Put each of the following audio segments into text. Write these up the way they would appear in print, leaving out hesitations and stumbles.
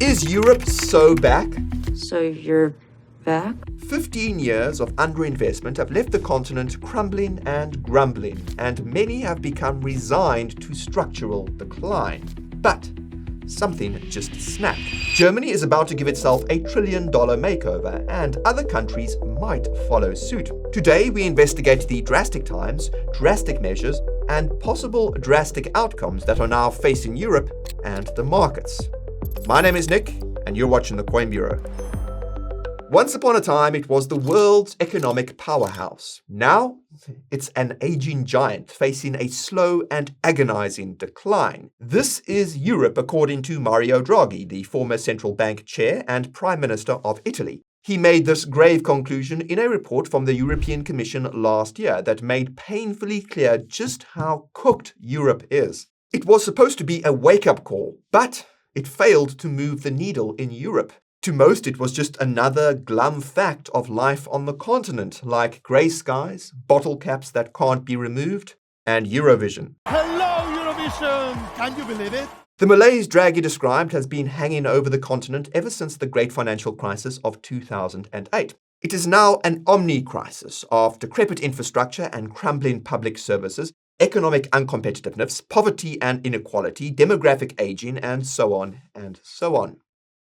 Is Europe so back? So you're back? 15 years of underinvestment have left the continent crumbling and grumbling, and many have become resigned to structural decline. But something just snapped. Germany is about to give itself a $1 trillion makeover, and other countries might follow suit. Today, we investigate the drastic times, drastic measures, and possible drastic outcomes that are now facing Europe and the markets. My name is Nick, and you're watching the Coin Bureau. Once upon a time, it was the world's economic powerhouse. Now, it's an aging giant facing a slow and agonizing decline. This is Europe, according to Mario Draghi, the former central bank chair and prime minister of Italy. He made this grave conclusion in a report from the European Commission last year that made painfully clear just how cooked Europe is. It was supposed to be a wake-up call, but it failed to move the needle in Europe. To most, it was just another glum fact of life on the continent, like grey skies, bottle caps that can't be removed, and Eurovision. Hello, Eurovision! Can you believe it? The malaise Draghi described has been hanging over the continent ever since the great financial crisis of 2008. It is now an omni-crisis of decrepit infrastructure and crumbling public services, economic uncompetitiveness, poverty and inequality, demographic aging, and so on and so on.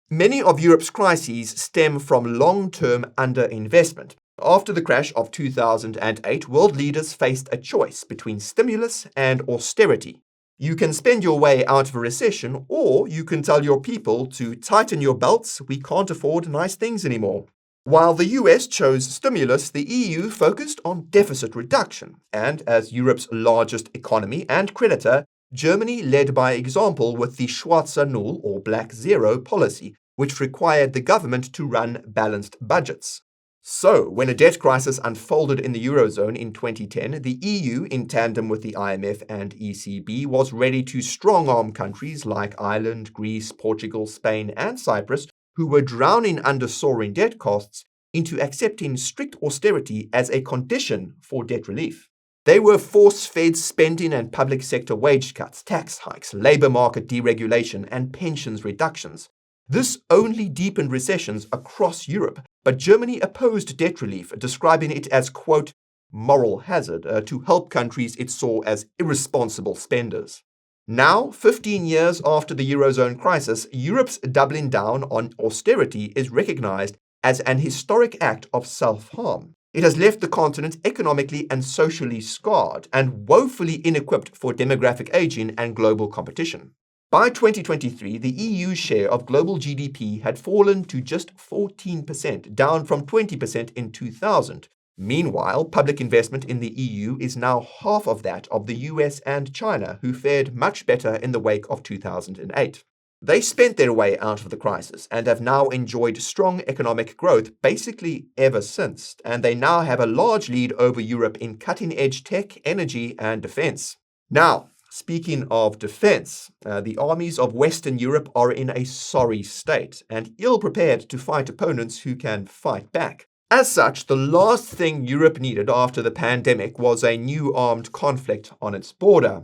Many of Europe's crises stem from long-term underinvestment. After the crash of 2008, world leaders faced a choice between stimulus and austerity. You can spend your way out of a recession, or you can tell your people to tighten your belts, we can't afford nice things anymore. While the US chose stimulus, the EU focused on deficit reduction, and as Europe's largest economy and creditor, Germany led by example with the Schwarzer Null or Black Zero policy, which required the government to run balanced budgets. So, when a debt crisis unfolded in the Eurozone in 2010, the EU, in tandem with the IMF and ECB, was ready to strong-arm countries like Ireland, Greece, Portugal, Spain, and Cyprus, who were drowning under soaring debt costs, into accepting strict austerity as a condition for debt relief. They were force-fed spending and public sector wage cuts, tax hikes, labor market deregulation, and pensions reductions. This only deepened recessions across Europe, but Germany opposed debt relief, describing it as, quote, moral hazard to help countries it saw as irresponsible spenders. Now, 15 years after the Eurozone crisis, Europe's doubling down on austerity is recognized as an historic act of self-harm. It has left the continent economically and socially scarred and woefully inequipped for demographic aging and global competition. By 2023, the EU's share of global GDP had fallen to just 14%, down from 20% in 2000. Meanwhile, public investment in the EU is now half of that of the US and China, who fared much better in the wake of 2008. They spent their way out of the crisis and have now enjoyed strong economic growth basically ever since, and they now have a large lead over Europe in cutting-edge tech, energy, and defense. Now, speaking of defense, the armies of Western Europe are in a sorry state and ill-prepared to fight opponents who can fight back. As such, the last thing Europe needed after the pandemic was a new armed conflict on its border.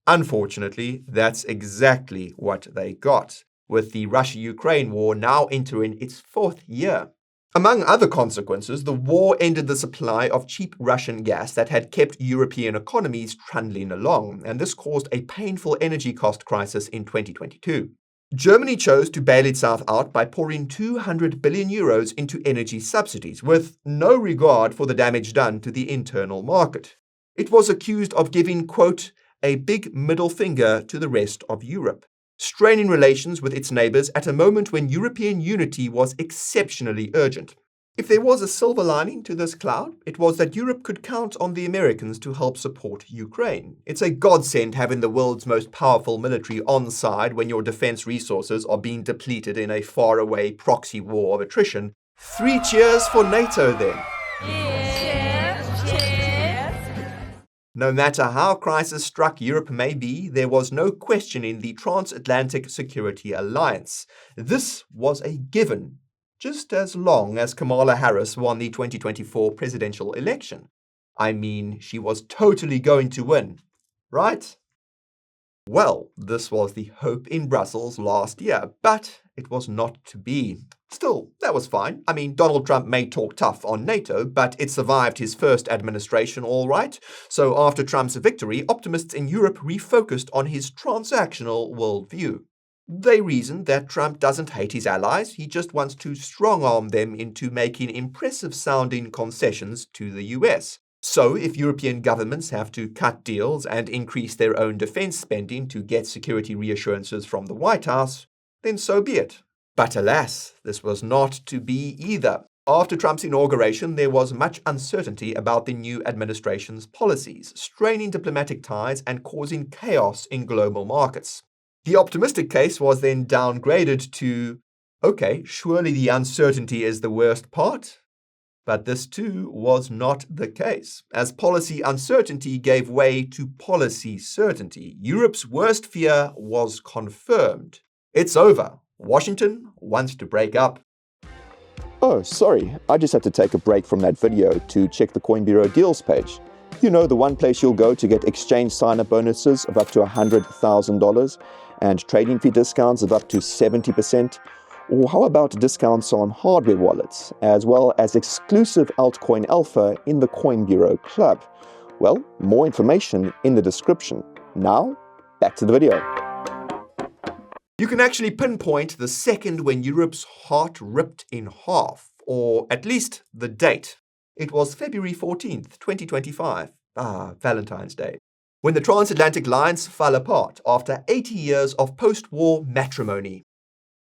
Unfortunately, that's exactly what they got, with the Russia-Ukraine war now entering its fourth year. Among other consequences, the war ended the supply of cheap Russian gas that had kept European economies trundling along, and this caused a painful energy cost crisis in 2022. Germany chose to bail itself out by pouring 200 billion euros into energy subsidies, with no regard for the damage done to the internal market. It was accused of giving, quote, a big middle finger to the rest of Europe, straining relations with its neighbors at a moment when European unity was exceptionally urgent. If there was a silver lining to this cloud, it was that Europe could count on the Americans to help support Ukraine. It's a godsend having the world's most powerful military on side when your defense resources are being depleted in a faraway proxy war of attrition. 3 cheers for NATO then. No matter how crisis-struck Europe may be, there was no questioning the Transatlantic Security Alliance. This was a given, just as long as Kamala Harris won the 2024 presidential election. I mean, she was totally going to win, right? Well, this was the hope in Brussels last year, but it was not to be. Still, that was fine. I mean, Donald Trump may talk tough on NATO, but it survived his first administration all right. So after Trump's victory, optimists in Europe refocused on his transactional worldview. They reasoned that Trump doesn't hate his allies, he just wants to strong-arm them into making impressive-sounding concessions to the US. So if European governments have to cut deals and increase their own defense spending to get security reassurances from the White House, then so be it. But alas, this was not to be either. After Trump's inauguration, there was much uncertainty about the new administration's policies, straining diplomatic ties and causing chaos in global markets. The optimistic case was then downgraded to, okay, surely the uncertainty is the worst part. But this too was not the case, as policy uncertainty gave way to policy certainty. Europe's worst fear was confirmed. It's over. Washington wants to break up. Oh, sorry, I just had to take a break from that video to check the Coin Bureau deals page. You know, the one place you'll go to get exchange sign-up bonuses of up to $100,000 and trading fee discounts of up to 70%. Or how about discounts on hardware wallets, as well as exclusive altcoin alpha in the Coin Bureau Club? Well, more information in the description. Now, back to the video. You can actually pinpoint the second when Europe's heart ripped in half, or at least the date. It was February 14th, 2025. Valentine's Day. When the transatlantic lines fell apart after 80 years of post-war matrimony.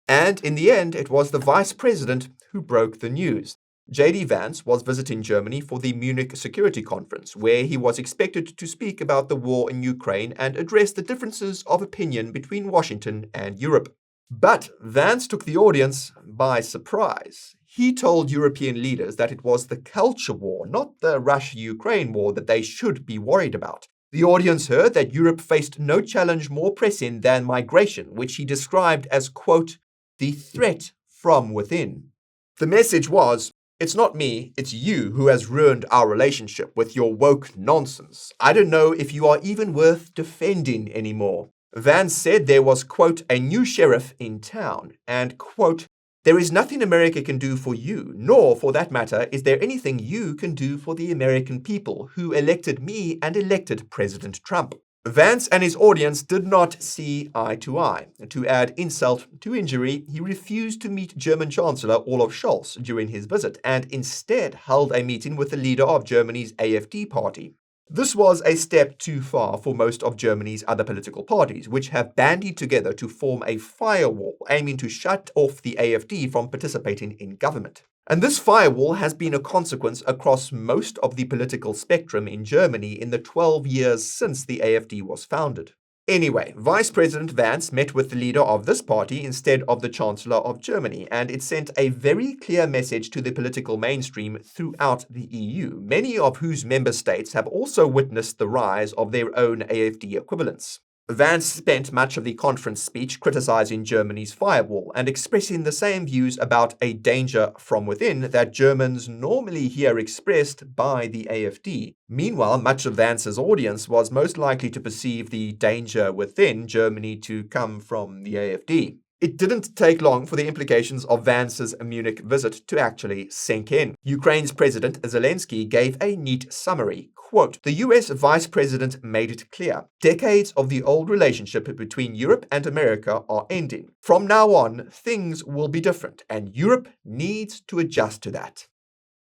And in the end, it was the vice president who broke the news. J.D. Vance was visiting Germany for the Munich Security Conference, where he was expected to speak about the war in Ukraine and address the differences of opinion between Washington and Europe. But Vance took the audience by surprise. He told European leaders that it was the culture war, not the Russia-Ukraine war, that they should be worried about. The audience heard that Europe faced no challenge more pressing than migration, which he described as, quote, the threat from within. The message was, it's not me, it's you who has ruined our relationship with your woke nonsense. I don't know if you are even worth defending anymore. Vance said there was, quote, a new sheriff in town, and, quote, there is nothing America can do for you, nor, for that matter, is there anything you can do for the American people who elected me and elected President Trump. Vance and his audience did not see eye to eye. To add insult to injury, he refused to meet German Chancellor Olaf Scholz during his visit and instead held a meeting with the leader of Germany's AfD party. This was a step too far for most of Germany's other political parties, which have bandied together to form a firewall aiming to shut off the AfD from participating in government. And this firewall has been a consequence across most of the political spectrum in Germany in the 12 years since the AfD was founded. Anyway, Vice President Vance met with the leader of this party instead of the Chancellor of Germany, and it sent a very clear message to the political mainstream throughout the EU, many of whose member states have also witnessed the rise of their own AfD equivalents. Vance spent much of the conference speech criticizing Germany's firewall and expressing the same views about a danger from within that Germans normally hear expressed by the AfD. Meanwhile, much of Vance's audience was most likely to perceive the danger within Germany to come from the AfD. It didn't take long for the implications of Vance's Munich visit to actually sink in. Ukraine's President Zelensky gave a neat summary. Quote, the US Vice President made it clear. Decades of the old relationship between Europe and America are ending. From now on, things will be different, and Europe needs to adjust to that.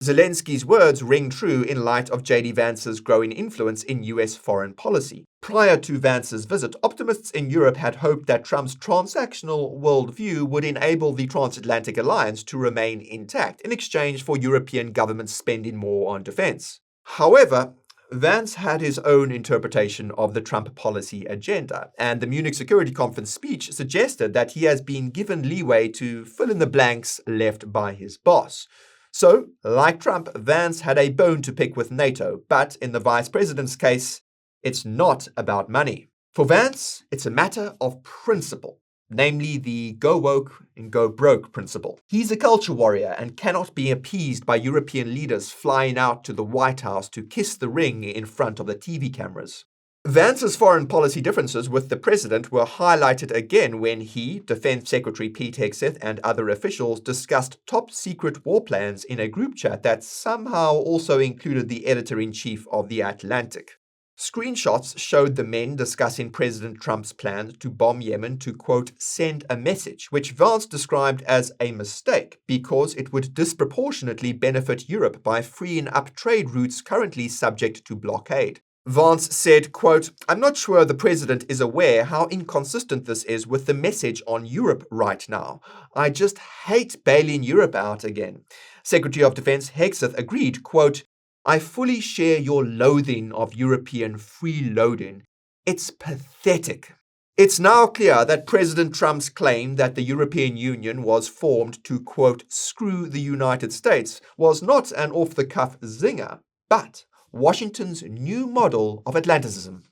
Zelensky's words ring true in light of J.D. Vance's growing influence in US foreign policy. Prior to Vance's visit, optimists in Europe had hoped that Trump's transactional worldview would enable the transatlantic alliance to remain intact in exchange for European governments spending more on defense. However, Vance had his own interpretation of the Trump policy agenda, and the Munich Security Conference speech suggested that he has been given leeway to fill in the blanks left by his boss. So, like Trump, Vance had a bone to pick with NATO, but in the vice president's case, it's not about money. For Vance, it's a matter of principle, namely the go woke and go broke principle. He's a culture warrior and cannot be appeased by European leaders flying out to the White House to kiss the ring in front of the TV cameras. Vance's foreign policy differences with the president were highlighted again when he, Defense Secretary Pete Hegseth, and other officials discussed top-secret war plans in a group chat that somehow also included the editor-in-chief of The Atlantic. Screenshots showed the men discussing President Trump's plan to bomb Yemen to, quote, send a message, which Vance described as a mistake because it would disproportionately benefit Europe by freeing up trade routes currently subject to blockade. Vance said, quote, I'm not sure the president is aware how inconsistent this is with the message on Europe right now. I just hate bailing Europe out again. Secretary of Defense Hegseth agreed, quote, I fully share your loathing of European freeloading. It's pathetic. It's now clear that President Trump's claim that the European Union was formed to, quote, screw the United States was not an off-the-cuff zinger, but Washington's new model of Atlanticism.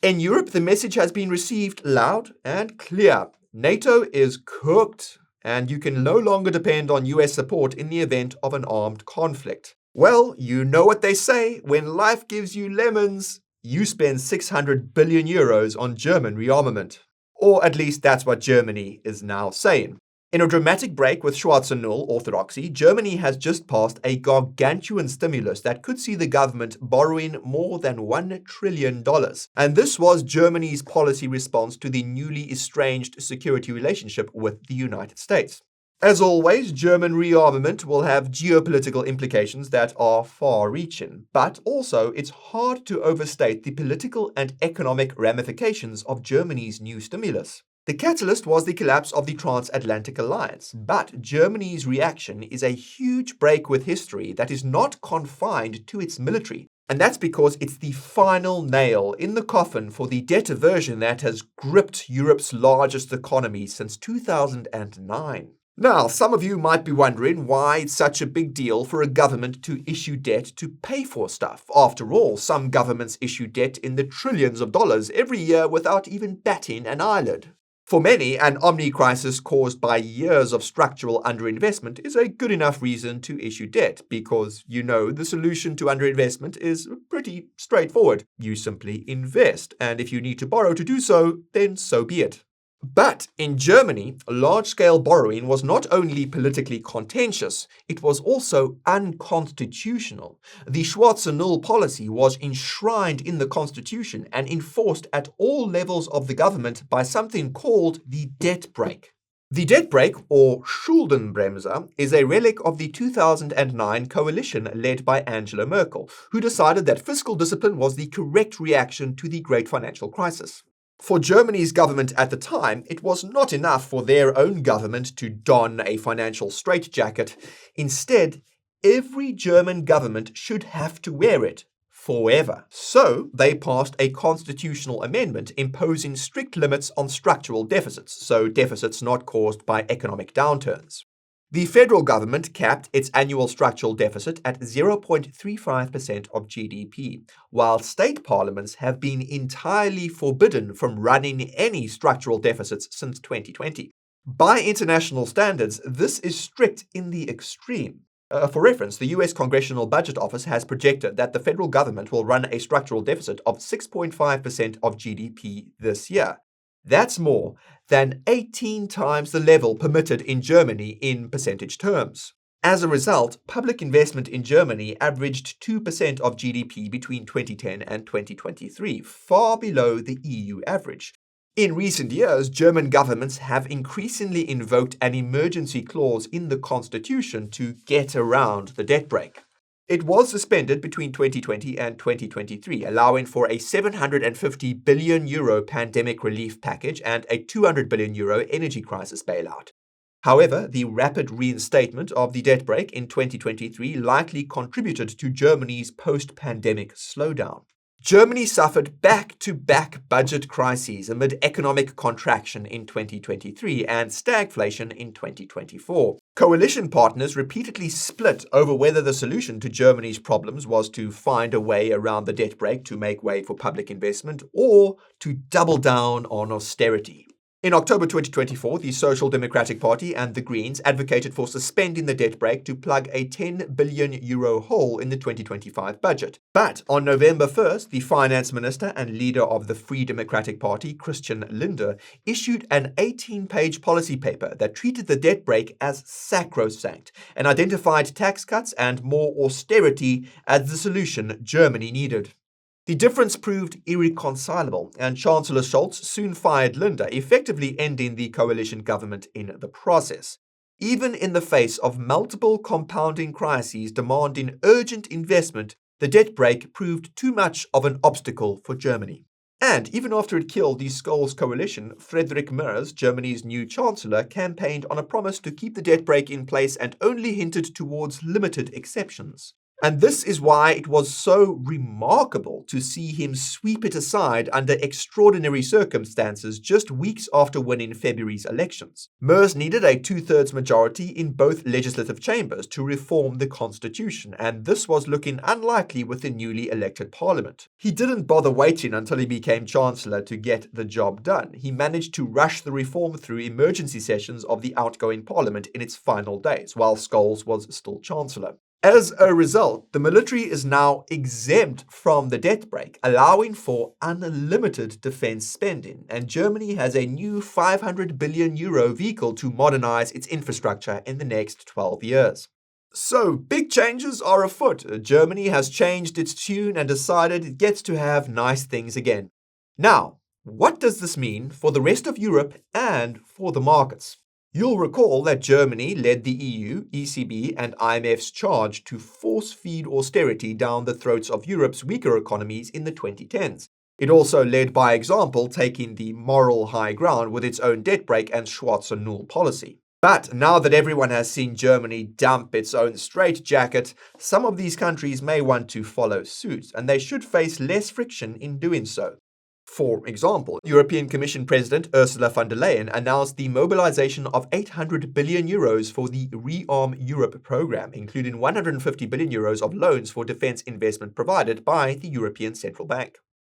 In Europe, the message has been received loud and clear. NATO is cooked, and you can no longer depend on US support in the event of an armed conflict. Well, you know what they say, when life gives you lemons, you spend 600 billion euros on German rearmament. Or at least that's what Germany is now saying. In a dramatic break with Schwarzer Null orthodoxy, Germany has just passed a gargantuan stimulus that could see the government borrowing more than $1 trillion. And this was Germany's policy response to the newly estranged security relationship with the United States. As always, German rearmament will have geopolitical implications that are far-reaching, but also it's hard to overstate the political and economic ramifications of Germany's new stimulus. The catalyst was the collapse of the Transatlantic Alliance, but Germany's reaction is a huge break with history that is not confined to its military. And that's because it's the final nail in the coffin for the debt aversion that has gripped Europe's largest economy since 2009. Now, some of you might be wondering why it's such a big deal for a government to issue debt to pay for stuff. After all, some governments issue debt in the trillions of dollars every year without even batting an eyelid. For many, an omni-crisis caused by years of structural underinvestment is a good enough reason to issue debt because, the solution to underinvestment is pretty straightforward. You simply invest, and if you need to borrow to do so, then so be it. But in Germany, large-scale borrowing was not only politically contentious, it was also unconstitutional. The Schwarzer Null policy was enshrined in the constitution and enforced at all levels of the government by something called the debt brake. The debt brake, or Schuldenbremse, is a relic of the 2009 coalition led by Angela Merkel, who decided that fiscal discipline was the correct reaction to the great financial crisis. For Germany's government at the time, it was not enough for their own government to don a financial straitjacket. Instead, every German government should have to wear it forever. So they passed a constitutional amendment imposing strict limits on structural deficits, so deficits not caused by economic downturns. The federal government capped its annual structural deficit at 0.35% of GDP, while state parliaments have been entirely forbidden from running any structural deficits since 2020. By international standards, this is strict in the extreme. For reference, the US Congressional Budget Office has projected that the federal government will run a structural deficit of 6.5% of GDP this year. That's more than 18 times the level permitted in Germany in percentage terms. As a result, public investment in Germany averaged 2% of GDP between 2010 and 2023, far below the EU average. In recent years, German governments have increasingly invoked an emergency clause in the constitution to get around the debt brake. It was suspended between 2020 and 2023, allowing for a €750 billion pandemic relief package and a €200 billion energy crisis bailout. However, the rapid reinstatement of the debt brake in 2023 likely contributed to Germany's post-pandemic slowdown. Germany suffered back-to-back budget crises amid economic contraction in 2023 and stagflation in 2024. Coalition partners repeatedly split over whether the solution to Germany's problems was to find a way around the debt brake to make way for public investment or to double down on austerity. In October 2024, the Social Democratic Party and the Greens advocated for suspending the debt brake to plug a €10 billion hole in the 2025 budget. But on November 1st, the finance minister and leader of the Free Democratic Party, Christian Lindner, issued an 18-page policy paper that treated the debt brake as sacrosanct and identified tax cuts and more austerity as the solution Germany needed. The difference proved irreconcilable, and Chancellor Scholz soon fired Lindner, effectively ending the coalition government in the process. Even in the face of multiple compounding crises demanding urgent investment, the debt brake proved too much of an obstacle for Germany. And even after it killed the Scholz coalition, Friedrich Merz, Germany's new chancellor, campaigned on a promise to keep the debt brake in place and only hinted towards limited exceptions. And this is why it was so remarkable to see him sweep it aside under extraordinary circumstances just weeks after winning February's elections. Merz needed a two-thirds majority in both legislative chambers to reform the constitution, and this was looking unlikely with the newly elected parliament. He didn't bother waiting until he became chancellor to get the job done. He managed to rush the reform through emergency sessions of the outgoing parliament in its final days, while Scholz was still chancellor. As a result, the military is now exempt from the debt brake, allowing for unlimited defense spending, and Germany has a new €500 billion vehicle to modernize its infrastructure in the next 12 years. So, big changes are afoot. Germany has changed its tune and decided it gets to have nice things again. Now, what does this mean for the rest of Europe and for the markets? You'll recall that Germany led the EU, ECB, and IMF's charge to force-feed austerity down the throats of Europe's weaker economies in the 2010s. It also led by example, taking the moral high ground with its own debt brake and Schwarzer Null policy. But now that everyone has seen Germany dump its own straitjacket, some of these countries may want to follow suit, and they should face less friction in doing so. For example, European Commission President Ursula von der Leyen announced the mobilization of €800 billion for the Rearm Europe program, including €150 billion of loans for defense investment provided by the European Central Bank.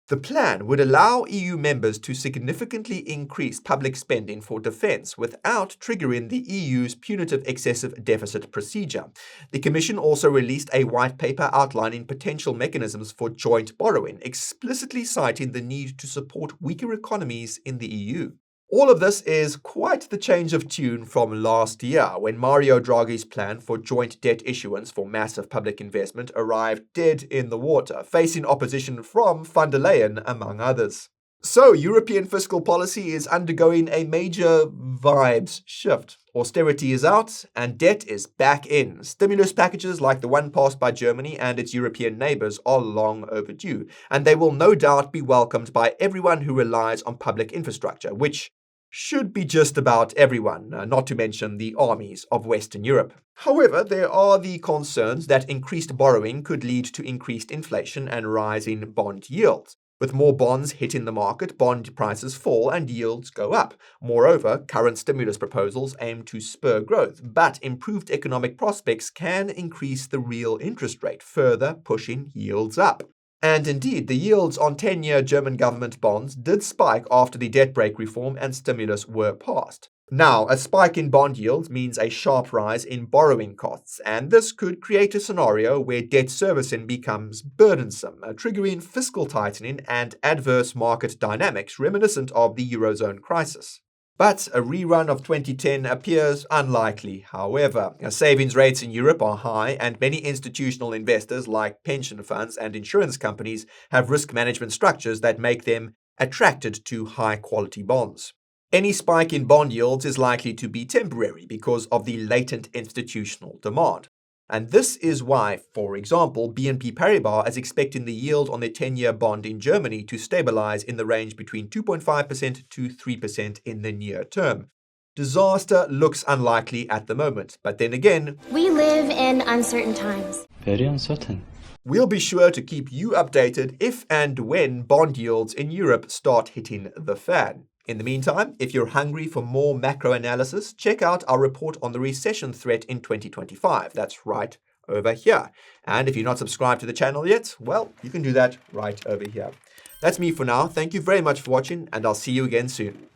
The plan would allow EU members to significantly increase public spending for defense without triggering the EU's punitive excessive deficit procedure. The Commission also released a white paper outlining potential mechanisms for joint borrowing, explicitly citing the need to support weaker economies in the EU. All of this is quite the change of tune from last year, when Mario Draghi's plan for joint debt issuance for massive public investment arrived dead in the water, facing opposition from von der Leyen, among others. So, European fiscal policy is undergoing a major vibes shift. Austerity is out, and debt is back in. Stimulus packages like the one passed by Germany and its European neighbors are long overdue, and they will no doubt be welcomed by everyone who relies on public infrastructure, which should be just about everyone, not to mention the armies of Western Europe. However, there are the concerns that increased borrowing could lead to increased inflation and rising bond yields. With more bonds hitting the market, bond prices fall and yields go up. Moreover, current stimulus proposals aim to spur growth, but improved economic prospects can increase the real interest rate, further pushing yields up. And indeed, the yields on 10-year German government bonds did spike after the debt brake reform and stimulus were passed. Now, a spike in bond yields means a sharp rise in borrowing costs, and this could create a scenario where debt servicing becomes burdensome, triggering fiscal tightening and adverse market dynamics reminiscent of the Eurozone crisis. But a rerun of 2010 appears unlikely. However, savings rates in Europe are high, and many institutional investors like pension funds and insurance companies have risk management structures that make them attracted to high-quality bonds. Any spike in bond yields is likely to be temporary because of the latent institutional demand. And this is why, for example, BNP Paribas is expecting the yield on their 10-year bond in Germany to stabilize in the range between 2.5% to 3% in the near term. Disaster looks unlikely at the moment, but then again, we live in uncertain times. Very uncertain. We'll be sure to keep you updated if and when bond yields in Europe start hitting the fan. In the meantime, if you're hungry for more macro analysis, check out our report on the recession threat in 2025. That's right over here. And if you're not subscribed to the channel yet, well, you can do that right over here. That's me for now. Thank you very much for watching, and I'll see you again soon.